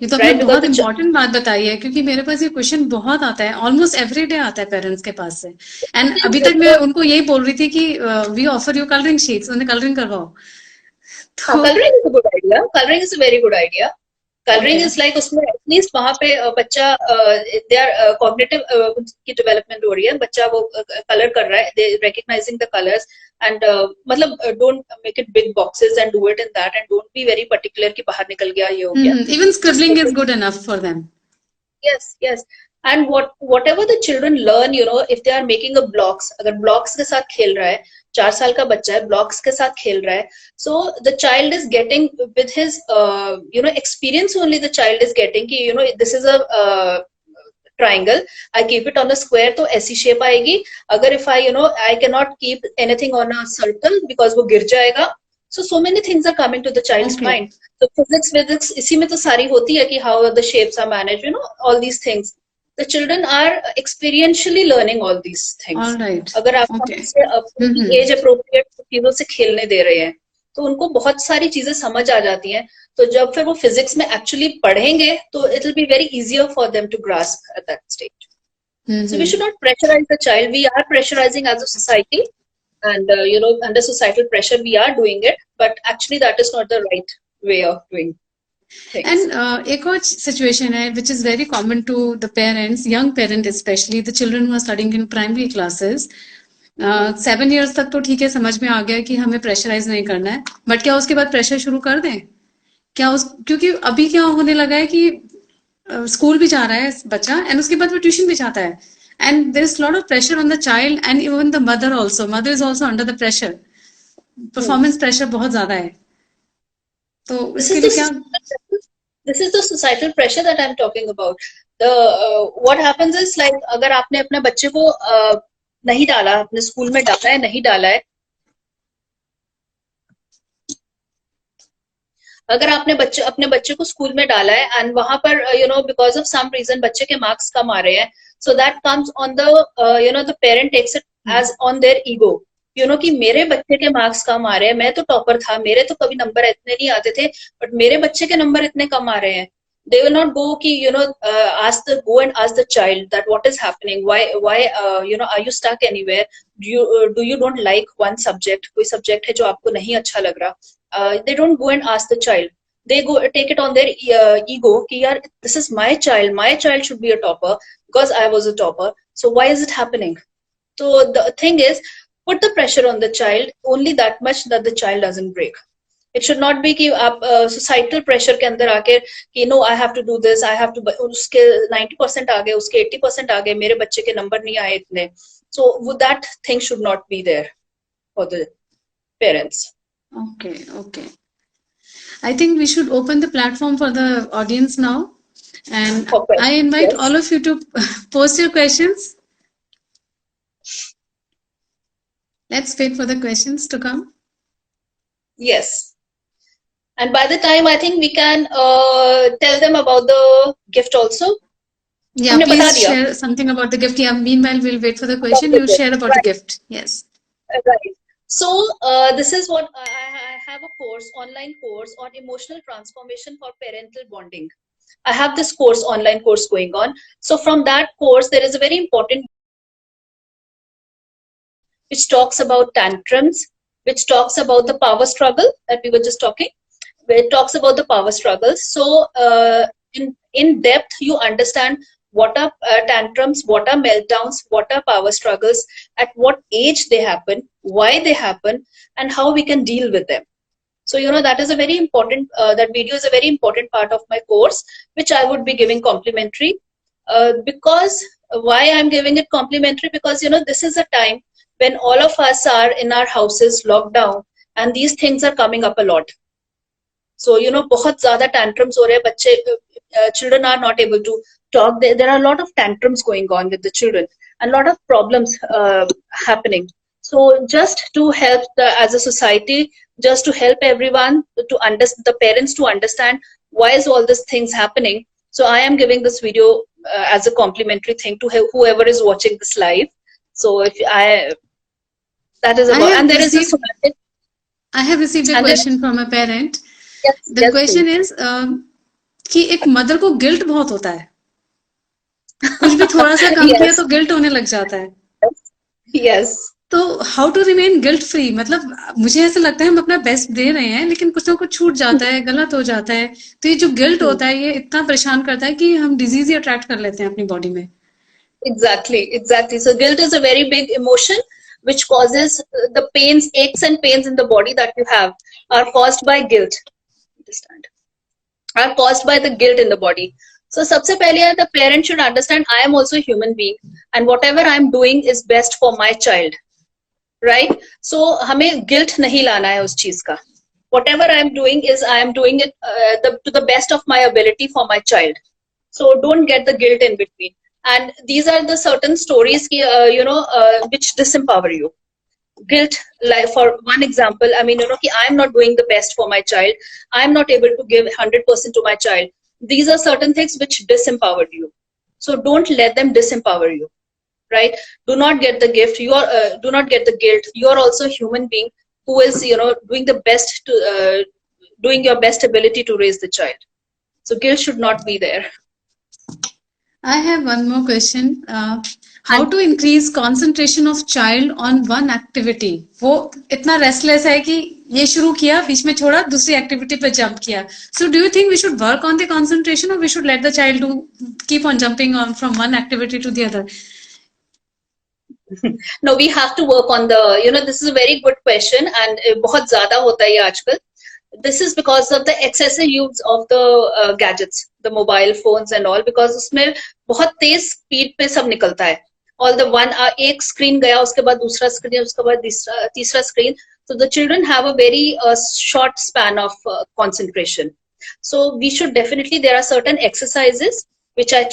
ये तो आपने बहुत इंपॉर्टेंट बात बताई है, क्योंकि मेरे पास ये क्वेश्चन बहुत आता है, ऑलमोस्ट एवरी डे आता है पेरेंट्स के पास से. एंड अभी तक मैं उनको यही बोल रही थी कि we offer you colouring sheets, उन्हें कलरिंग करवाओ. Colouring is a good idea. Colouring is a very good idea. Colouring is like उसमें एटलीस्ट वहां पे बच्चा दे आर कॉग्निटिव की डेवलपमेंट हो रही है, बच्चा वो कलर कर रहा है, they recognizing the colours and मतलब don't make it big boxes and do it in that and don't be very particular कि बाहर निकल गया ये हो गया. Even scribbling is good enough for them. Yes, yes. And whatever the children learn, if they are making a blocks, अगर blocks के साथ खेल रहा है, 4 साल का बच्चा है, blocks के साथ खेल रहा है, so the child is getting with his, experience only the child is getting कि, this is a triangle, I keep it on a square, तो ऐसी shape आएगी. अगर if I cannot keep anything on a circle because वो गिर जाएगा. So many things are coming to the child's mind. So physics, इसी में तो सारी होती है कि how the shapes are managed, all these things. The children are experientially learning all these things. All right. अगर आप अपनी age appropriate चीजों से खेलने दे रहे हैं, तो उनको बहुत सारी चीजें समझ आ जाती हैं. तो जब फिर वो फिजिक्स में एक्चुअली पढ़ेंगे, तो it will be very easier for them to grasp at that stage. So we should not pressurize the child. We are pressurizing as a society. And, under societal pressure, we are doing it, but actually that is not the right way of doing things. And एक और situation है, which is very common to the parents, young parents especially, the children who are studying in primary classes. 7 years तक तो ठीक है, समझ में आ गया कि हमें प्रेशराइज नहीं करना है, बट क्या उसके बाद प्रेशर शुरू कर दें क्या? क्योंकि अभी क्या होने लगा है कि स्कूल भी जा रहा है बच्चा, एंड उसके बाद वो ट्यूशन भी जाता है. And there is a lot of pressure on the child and even the mother also. Mother is also under the pressure. Performance pressure बहुत ज़्यादा है. तो इसके लिए क्या? This is the societal pressure that I'm talking about. What happens is like अगर आपने अपने बच्चे को नहीं डाला, अपने स्कूल में डाला है, नहीं डाला है, अगर आपने अपने बच्चे को स्कूल में डाला है एंड वहां पर because of some reason बच्चे के मार्क्स कम आ रहे हैं, so that comes on the the parent takes it as on their ego, कि मेरे बच्चे के मार्क्स कम आ रहे हैं, मैं तो टॉपर था, मेरे तो कभी नंबर इतने नहीं आते थे, बट मेरे बच्चे के नंबर इतने कम आ रहे हैं. They will not go कि go and ask the child that what is happening, why are you stuck anywhere, do you don't like one subject, कोई subject है जो आपको नहीं अच्छा लग रहा. They don't go and ask the child. They go take it on their ego कि यार this is my child should be a topper because I was a topper, so why is it happening? So the thing is, put the pressure on the child only that much that the child doesn't break. It should not be कि आप societal pressure के अंदर आके कि no I have to do this, I have to, उसके 90% आ गए, उसके 80% आ गए, मेरे बच्चे के नंबर नहीं आए इतने. So that thing should not be there for the parents. Okay. I think we should open the platform for the audience now, and I invite all of you to post your questions. Let's wait for the questions to come. Yes. And by the time I think we can tell them about the gift also. Yeah, please share something about the gift. Yeah, meanwhile we'll wait for the question. You share about the gift. Yes. Right. So this is what I have a course, online course on emotional transformation for parental bonding. I have this online course going on. So from that course, there is a very important which talks about tantrums, which talks about the power struggle that we were just talking. It talks about the power struggle. So in depth, you understand what are tantrums, what are meltdowns, what are power struggles, at what age they happen, why they happen, and how we can deal with them. So, that is a very important, that video is a very important part of my course, which I would be giving complimentary. Because why I'm giving it complimentary? Because, this is a time when all of us are in our houses locked down and these things are coming up a lot. So, बहुत ज़्यादा tantrums हो रहे हैं, बच्चे, children are not able to talk. There are a lot of tantrums going on with the children and a lot of problems happening. So just to help as a society, just to help everyone to understand, the parents to understand why is all these things happening. So I am giving this video as a complimentary thing to whoever is watching this live. So if that is about, and there is a somatic. I have received a question from a parent. Yes, The question is कि एक mother को guilt बहुत होता है, कुछ भी थोड़ा सा कम किया तो गिल्ट होने लग जाता है. Yes. तो how to remain guilt free, मतलब मुझे ऐसा लगता है हम अपना बेस्ट दे रहे हैं लेकिन कुछ ना कुछ छूट जाता है, गलत हो जाता है, तो ये जो गिल्ट होता है ये इतना परेशान करता है कि हम डिजीज ही अट्रैक्ट कर लेते हैं अपनी बॉडी में. Exactly. So guilt is a very big emotion which causes the pains, aches and pains in the body that you have are caused by guilt. Understand? Are caused by the guilt in the body. So सबसे पहले the parent should understand I am also a human being and whatever I am doing is best for my child. Right? So हमें guilt नहीं लाना है उस चीज का. Whatever I am doing is I am doing it to the best of my ability for my child. So don't get the guilt in between. And these are the certain stories which disempower you. Guilt, like for one example, I mean, I am not doing the best for my child. I am not able to give 100% to my child. These are certain things which disempowered you. So don't let them disempower you, right? Do not get the gift. Do not get the guilt. You are also a human being who is, doing the best to, doing your best ability to raise the child. So guilt should not be there. I have one more question. How to increase concentration of child on one activity? वो इतना restless है कि ये शुरू किया, बीच में छोड़ा, दूसरी activity पे jump किया. So do you think we should work on the concentration or we should let the child keep on jumping on from one activity to the other? No, we have to work on the, this is a very good question and बहुत ज़्यादा होता है आजकल. This is because of the excessive use of the gadgets, the mobile phones and all, because उसमें बहुत तेज speed पे सब निकलता है. All the एक screen गया, उसके बाद दूसरा screen, उसके बाद तीसरा screen. So the children have a very short span of concentration. So we should definitely, there are certain exercises which I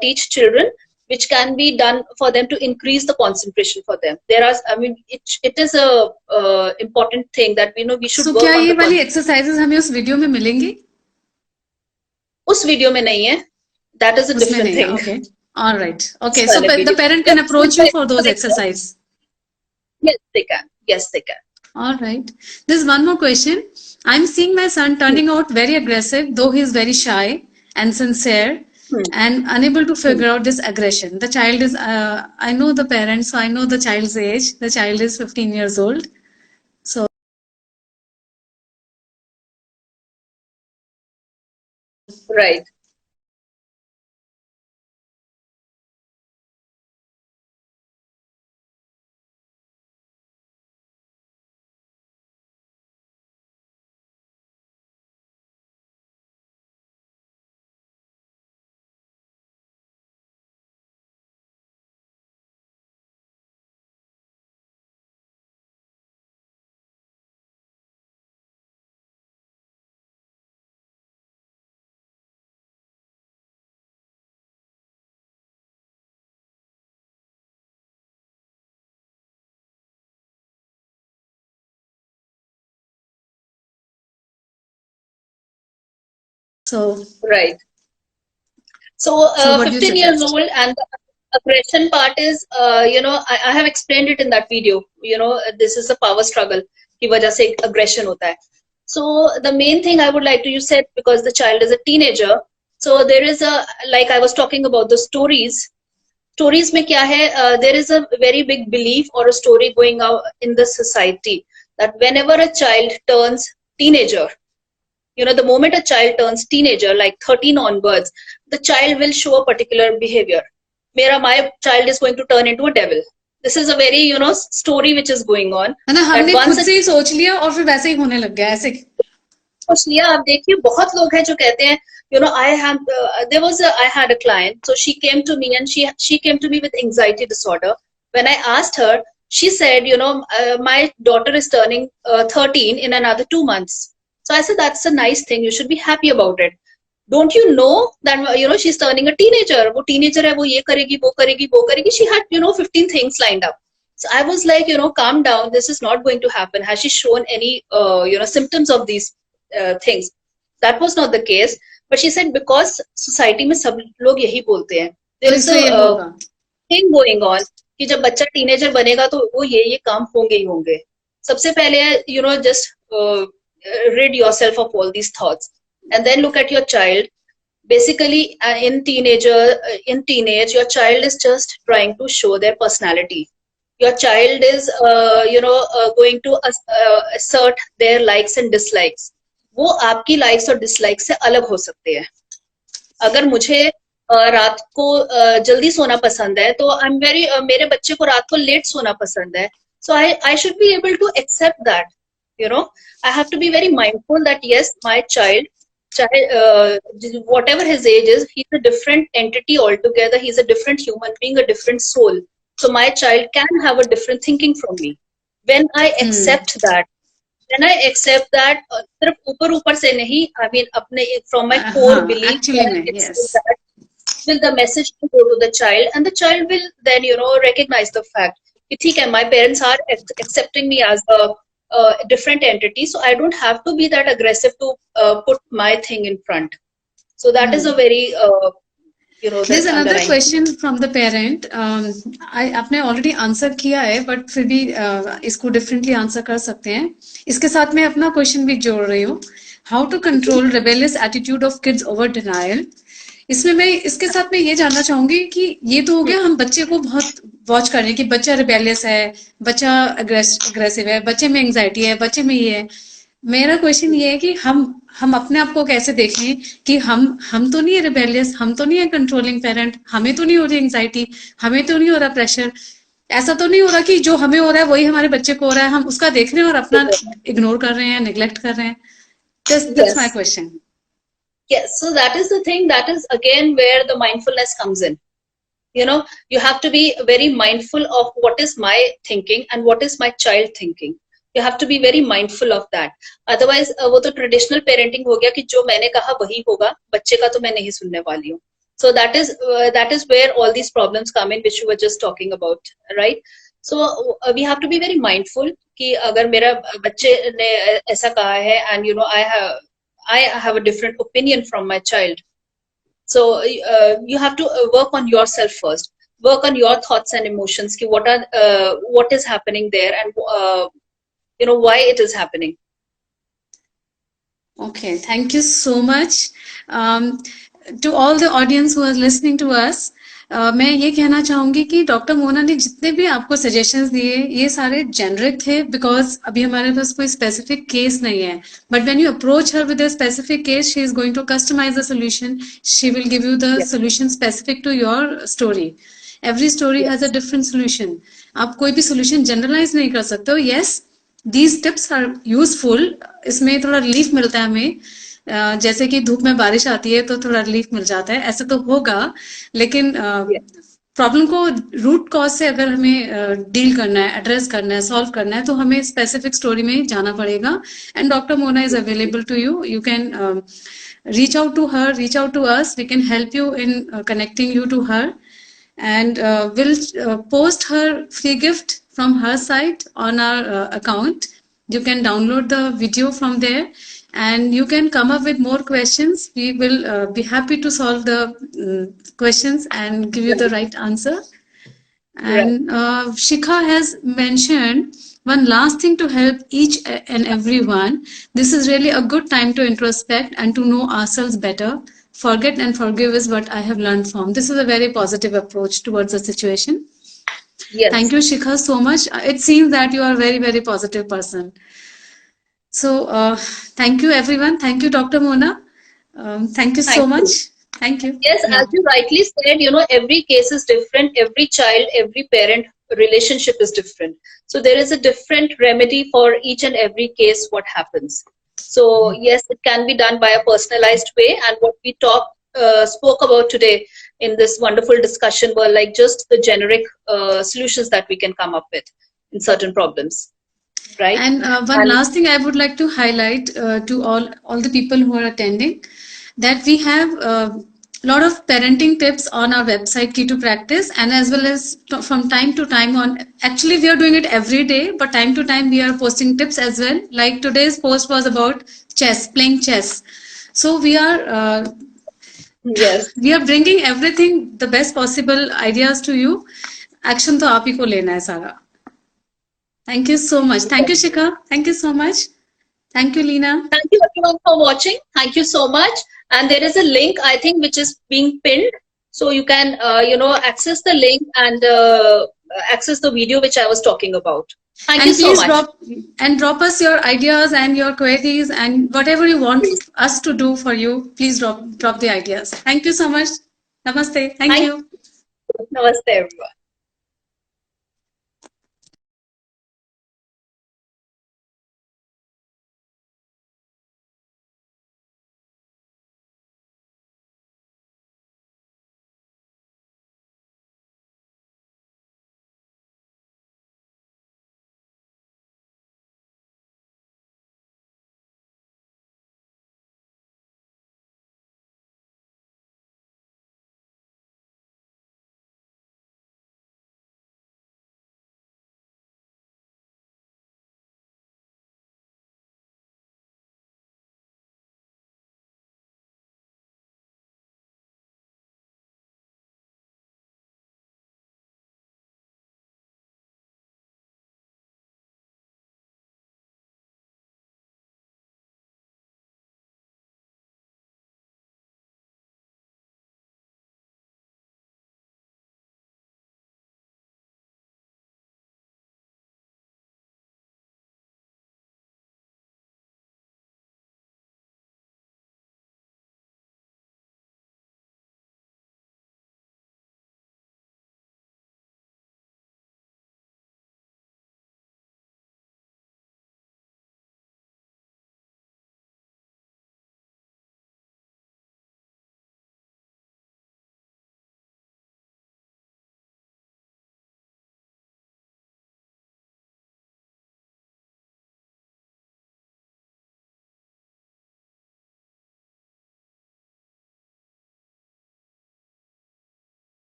teach children, which can be done for them to increase the concentration for them. There are, I mean, it is a important thing that we should. So क्या ये वाली exercises हमें उस video में मिलेंगी? उस video में नहीं है. That is a different thing. Okay. All right. Okay. So the parent can approach you for those exercises. Yes, they can. Yes, they can. All right. There's one more question. I'm seeing my son turning out very aggressive, though he's very shy and sincere. And unable to figure out this aggression. The child is, I know the parents, so I know the child's age. The child is 15 years old. So. Right. So. Right. So 15 years old, and the aggression part is, I have explained it in that video. This is a power struggle की वजह से aggression होता है. So the main thing I would like to, you said, because the child is a teenager. So there is like I was talking about the stories. Stories में क्या है? There is a very big belief or a story going out in the society that whenever a child turns teenager, the moment a child turns teenager, like 13 onwards, the child will show a particular behavior. My child is going to turn into a devil. This is a very, story which is going on. हमने खुद से ही सोच लिया और फिर वैसे ही होने लग गया ऐसे. सोच लिया. आप देखिए बहुत लोग हैं जो कहते हैं, I had a client, so she came to me and she came to me with anxiety disorder. When I asked her, she said, my daughter is turning 13 in another 2 months. So I said, that's a nice thing. You should be happy about it. Don't you know that, she's turning a teenager. वो teenager है, वो ये करेगी, वो करेगी, वो करेगी. She had, 15 things lined up. So I was like, calm down. This is not going to happen. Has she shown any, symptoms of these things? that was not the case. But she said because society में सब लोग यही बोलते हैं, तो there is इसलिए ये a होगा. thing going on कि जब बच्चा टीनेजर बनेगा तो वो ये काम होंगे ही होंगे. सबसे पहले just rid yourself of all these thoughts and then look at your child. Basically, in teenage, your child is just trying to show their personality. Your child is, going to assert their likes and dislikes. वो आपकी likes और dislikes से अलग हो सकते हैं. अगर मुझे रात को जल्दी सोना पसंद है तो मेरे बच्चे को रात को लेट सोना पसंद है. So I should be able to accept that. I have to be very mindful that yes, my child, whatever his age is, he's a different entity altogether. He's a different human being, a different soul. So my child can have a different thinking from me. When I accept that, सिर्फ ऊपर से नहीं, I mean अपने from my core belief, yes. that will the message to go to the child, and the child will then recognize the fact that ठीक है, my parents are accepting me as a different entity, so I don't have to be that aggressive to put my thing in front. So that is a very There's another question from the parent. आपने already answer किया है, but फिर भी इसको differently answer कर सकते हैं. इसके साथ मैं अपना question भी जोड़ रही हूँ. How to control rebellious attitude of kids over denial. इसमें मैं इसके साथ में ये जानना चाहूंगी कि ये तो हो गया, हम बच्चे को बहुत वॉच कर रहे हैं कि बच्चा रिबेलियस है, बच्चा अग्रेसिव है, बच्चे में एंजाइटी है, बच्चे में ये है. मेरा क्वेश्चन ये है कि हम अपने आप को कैसे देखें कि हम तो नहीं है रिबेलियस, हम तो नहीं है कंट्रोलिंग पेरेंट, हमें तो नहीं हो रही एंजाइटी, हमें तो नहीं हो रहा प्रेशर, ऐसा तो नहीं हो रहा कि जो हमें हो रहा है वही हमारे बच्चे को हो रहा है, हम उसका देख रहे हैं और अपना इग्नोर कर रहे हैं, नेग्लेक्ट कर रहे हैं. That's my question. Yes, so that is the thing. That is again where the mindfulness comes in. You have to be very mindful of what is my thinking and what is my child thinking. You have to be very mindful of that. Otherwise, वो तो traditional parenting हो गया कि जो मैंने कहा वही होगा, बच्चे का तो मैं नहीं सुनने वाली हूँ. So that is where all these problems come in, which you were just talking about, right? So we have to be very mindful कि अगर मेरा बच्चे ने ऐसा कहा है and I have a different opinion from my child. So you have to work on yourself first. Work on your thoughts and emotions. Ki what is happening there, and why it is happening. Okay, thank you so much. To all the audience who are listening to us, मैं ये कहना चाहूंगी कि doctor Mona ने जितने भी आपको suggestions दिए ये सारे जेनरिक थे, बिकॉज अभी हमारे पास कोई स्पेसिफिक केस नहीं है. But when you approach her with a specific case, she is going to customise the solution. She will give you the solution specific to your story. Every story has a different solution. आप कोई भी solution generalise नहीं कर सकते हो. Yes, these tips are useful. इसमें थोड़ा relief मिलता है हमें, जैसे कि धूप में बारिश आती है तो थोड़ा रिलीफ मिल जाता है, ऐसे तो होगा. लेकिन प्रॉब्लम को रूट कॉज से अगर हमें डील करना है, एड्रेस करना है, सॉल्व करना है, तो हमें स्पेसिफिक स्टोरी में जाना पड़ेगा. And doctor Mona is available to you. You can reach out to her, reach out to us. We can help you in connecting you to her, and we'll post her free gift from her site on our account. You can download the video from there and you can come up with more questions. We will be happy to solve the questions and give you the right answer. And Shikha has mentioned one last thing to help each and everyone. This is really a good time to introspect and to know ourselves better. Forget and forgive is what I have learned from. This is a very positive approach towards the situation. Yes. Thank you, Shikha, so much. It seems that you are a very, very positive person. So, thank you, everyone. Thank you, Dr. Mona. Thank you so much. Thank you. Yes, as you rightly said, every case is different. Every child, every parent relationship is different. So there is a different remedy for each and every case what happens. So yes, it can be done by a personalized way. And what we spoke about today in this wonderful discussion were like just the generic solutions that we can come up with in certain problems. Right. And one last thing I would like to highlight to all the people who are attending, that we have a lot of parenting tips on our website, Key to Practice, and as well as from time to time actually we are doing it every day, but time to time we are posting tips as well. Like today's post was about chess, playing chess. So we are Yes. we are bringing everything, the best possible ideas to you. Action तो आप ही को लेना है सारा. Thank you so much. Thank you, Shikha. Thank you so much. Thank you, Leena. Thank you everyone for watching. Thank you so much. And there is a link, I think, which is being pinned. So you can, access the link and access the video which I was talking about. Thank you so much. Drop us your ideas and your queries and whatever you want us to do for you. Please drop the ideas. Thank you so much. Namaste. Thank you. Namaste everyone.